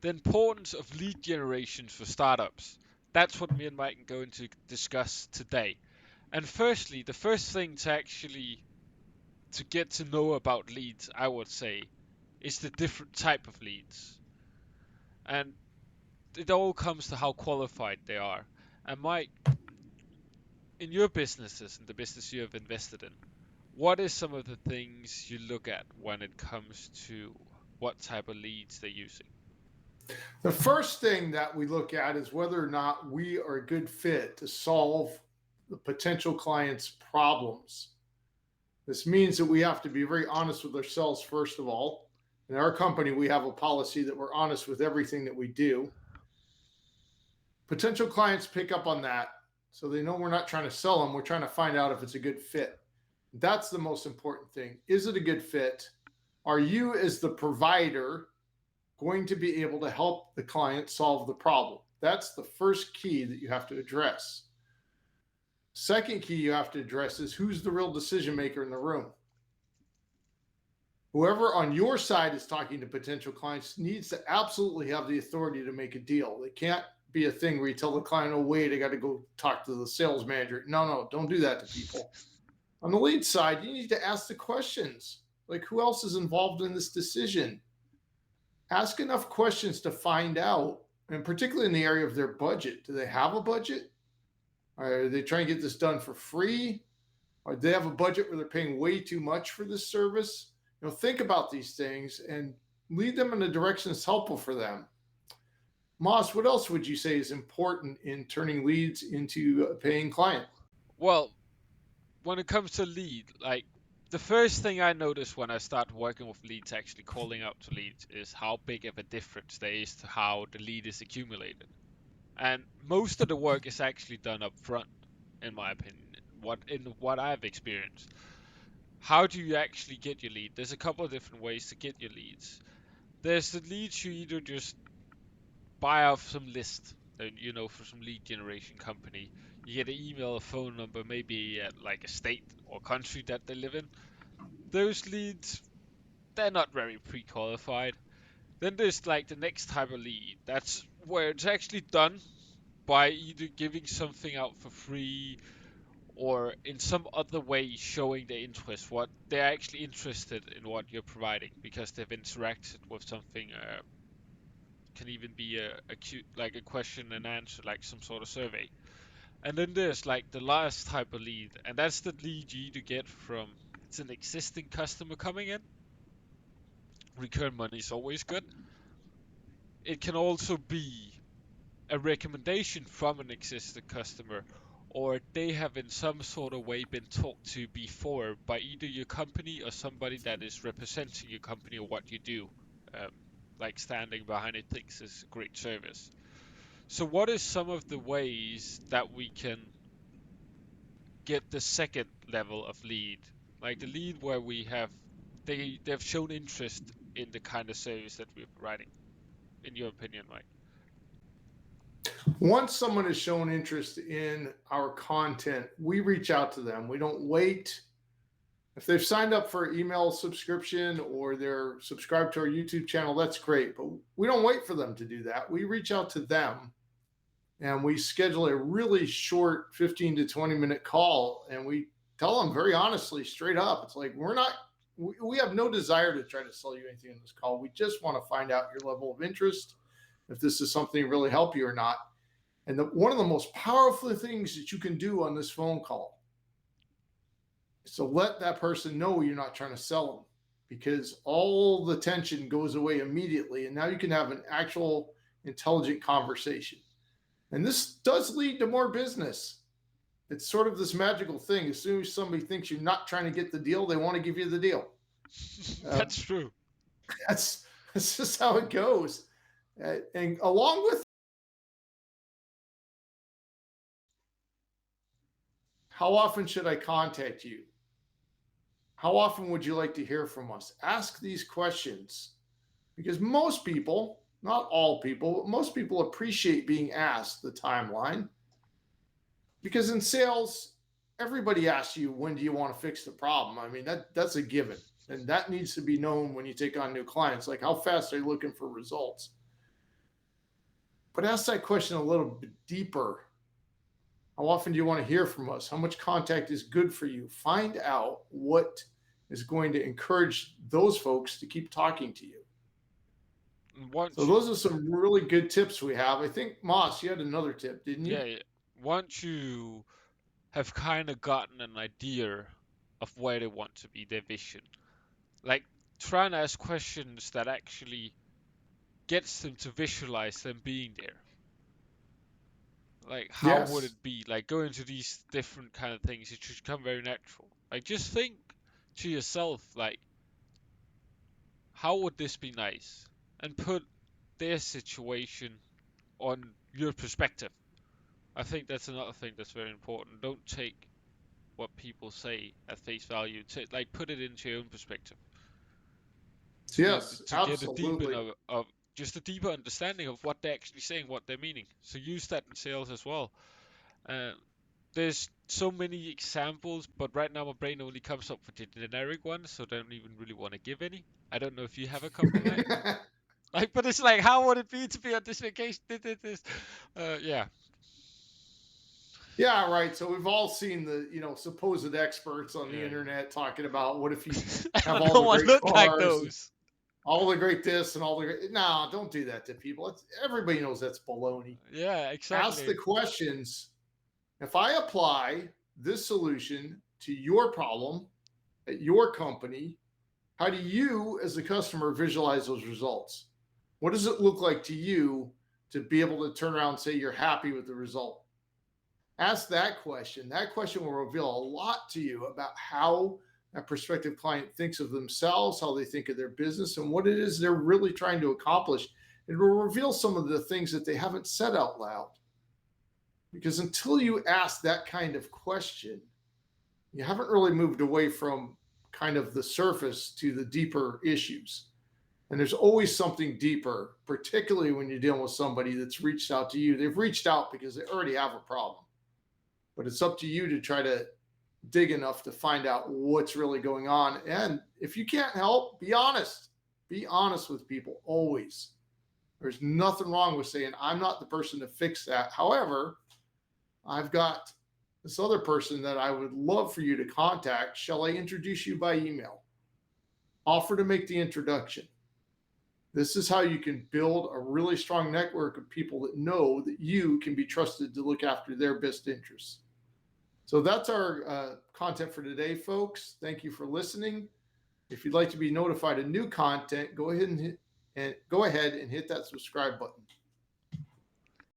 the importance of lead generation for startups. That's what me and Mike are going to discuss today. And firstly, the first thing to get to know about leads, I would say, is the different type of leads. And it all comes to how qualified they are. And Mike, in your businesses and the business you have invested in, what is some of the things you look at when it comes to what type of leads they're using? The first thing that we look at is whether or not we are a good fit to solve the potential client's problems. This means that we have to be very honest with ourselves, first of all. In our company, we have a policy that we're honest with everything that we do. Potential clients pick up on that, so they know we're not trying to sell them. We're trying to find out if it's a good fit. That's the most important thing. Is it a good fit? Are you, as the provider, going to be able to help the client solve the problem? That's the first key that you have to address. Second key you have to address is who's the real decision maker in the room. Whoever on your side is talking to potential clients needs to absolutely have the authority to make a deal. They can't be a thing where you tell the client, oh, wait, I got to go talk to the sales manager. No, don't do that to people. On the lead side, you need to ask the questions like, who else is involved in this decision? Ask enough questions to find out, and particularly in the area of their budget. Do they have a budget? Are they trying to get this done for free? Or do they have a budget where they're paying way too much for this service? Think about these things and lead them in a direction that's helpful for them. Moss, what else would you say is important in turning leads into a paying client? Well, when it comes to lead, like the first thing I notice when I start working with leads, actually calling out to leads, is how big of a difference there is to how the lead is accumulated. And most of the work is actually done up front, in my opinion. What I've experienced. How do you actually get your lead? There's a couple of different ways to get your leads. There's the leads you either just buy off some list, for some lead generation company. You get an email, a phone number, maybe like a state or country that they live in. Those leads, they're not very pre-qualified. Then there's like the next type of lead. That's where it's actually done by either giving something out for free or in some other way showing their interest, what they're actually interested in what you're providing because they've interacted with something. Can even be like a question and answer, like some sort of survey. And then there's like the last type of lead, and that's the lead you either get from it's an existing customer coming in. Return money is always good. It can also be a recommendation from an existing customer, or they have in some sort of way been talked to before by either your company or somebody that is representing your company or what you do, um, like standing behind it thinks is a great service. So what is some of the ways that we can get the second level of lead, like the lead where they've shown interest in the kind of service that we're providing, in your opinion, Mike? Once someone has shown interest in our content, we reach out to them. We don't wait. If they've signed up for an email subscription or they're subscribed to our YouTube channel, that's great. But we don't wait for them to do that. We reach out to them and we schedule a really short 15 to 20-minute call. And we tell them very honestly, straight up, it's like, we have no desire to try to sell you anything in this call. We just want to find out your level of interest, if this is something that really help you or not. And one of the most powerful things that you can do on this phone call is to let that person know you're not trying to sell them, because all the tension goes away immediately. And now you can have an actual intelligent conversation. And this does lead to more business. It's sort of this magical thing. As soon as somebody thinks you're not trying to get the deal, they want to give you the deal. That's true. That's just how it goes. And along with, how often should I contact you? How often would you like to hear from us? Ask these questions, because most people, not all people, but most people appreciate being asked the timeline. Because in sales, everybody asks you, when do you want to fix the problem? I mean, that's a given. And that needs to be known when you take on new clients. Like, how fast are you looking for results? But ask that question a little bit deeper. How often do you want to hear from us? How much contact is good for you? Find out what is going to encourage those folks to keep talking to you. And So once you, those are some really good tips we have. I think Moss, you had another tip, didn't you? yeah, yeah, once you have kind of gotten an idea of where they want to be, their vision, like try and ask questions that actually gets them to visualize them being there. Like, how would Yes. it be? Like, go into these different kind of things. It should come very natural. Like, just think to yourself, like, how would this be nice? And put their situation on your perspective. I think that's another thing that's very important. Don't take what people say at face value. Like, put it into your own perspective Yes, to get a deeper absolutely. of just a deeper understanding of what they're actually saying, what they're meaning. So use that in sales as well. Uh, there's so many examples, but right now my brain only comes up with the generic ones, so I don't even really want to give any. I don't know if you have a couple like, but it's like, how would it be to be on this vacation? This. Yeah. Yeah, right. So we've all seen the, supposed experts on the Yeah, internet talking about what if you have yeah. all No the one great look like cars and those. all the great this and all the great. No, don't do that to people. Everybody knows that's baloney. Yeah, Ask the exactly. questions. If I apply this solution to your problem at your company, how do you, as a customer, visualize those results? What does it look like to you to be able to turn around and say you're happy with the result? Ask that question. That question will reveal a lot to you about how a prospective client thinks of themselves, how they think of their business, and what it is they're really trying to accomplish. It will reveal some of the things that they haven't said out loud. Because until you ask that kind of question, you haven't really moved away from kind of the surface to the deeper issues. And there's always something deeper, particularly when you're dealing with somebody that's reached out to you. They've reached out because they already have a problem, but it's up to you to try to dig enough to find out what's really going on. And if you can't help, be honest. Be honest with people always. There's nothing wrong with saying, I'm not the person to fix that. However, I've got this other person that I would love for you to contact. Shall I introduce you by email? Offer to make the introduction. This is how you can build a really strong network of people that know that you can be trusted to look after their best interests. So that's our content for today, folks. Thank you for listening. If you'd like to be notified of new content, go ahead and hit that subscribe button.